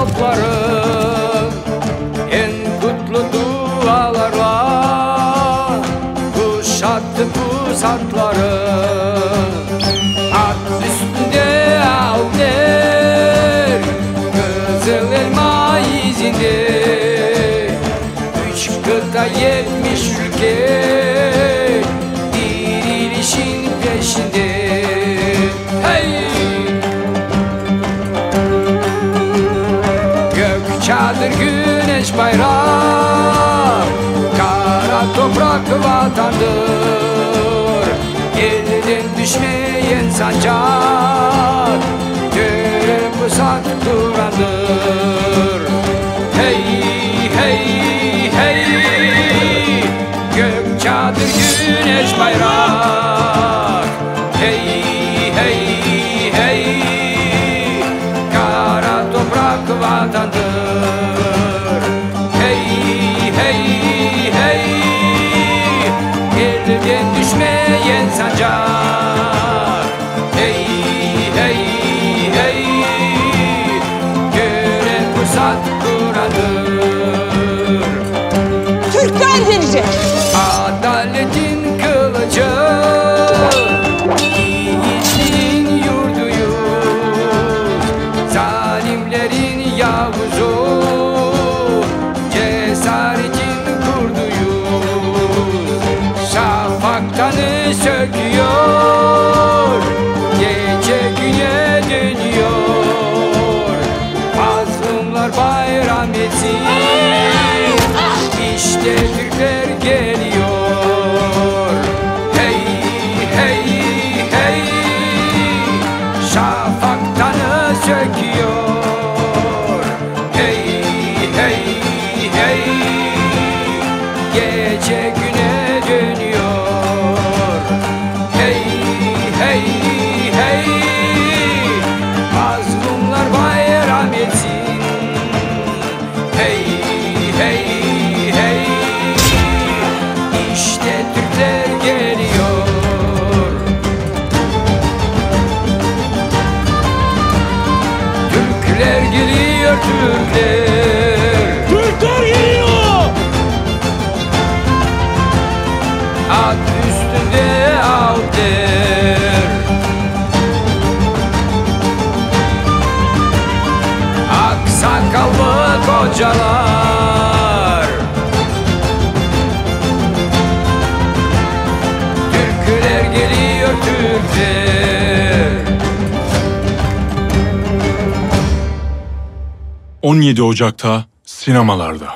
halkların en kutlu dualarla kuşattı pusatları. At üstünde al der, Kızıl Elma izinde, 3 kıta 70 ülke dirilişin peşinde. Hey! Gök çadır, güneş bayrak, kara toprak vatandır, elden düşmeyen sancak, göre pusat durandır. Hey hey hey, gök çadır, güneş bayrak, hey hey hey, kara toprak vatandır. Hey hey hey, elden düşmeyen sancak, hey hey hey, gören pusat durandır. Türkler gelecek. Adaletin kılıcı, yiğitliğin yurduyuz, zalimlerin yavuzu, cesaretin kurduyuz. Şafaktanı söküyor, gece güne dönüyor, mazlumlar bayram etsin, İşte Türkler geliyor. Hey hey hey, şafaktanı söküyor, hey hey hey, gece güne dönüyor. Hey hey hey, mazlumlar bayram etsin. Hey hey hey, işte Türkler geliyor. Türkler geliyor, Türkler. Türkler geliyor. At üstünde al der, aksakallı kocalar, Türkler geliyor, Türkler. 17 Ocak'ta sinemalarda.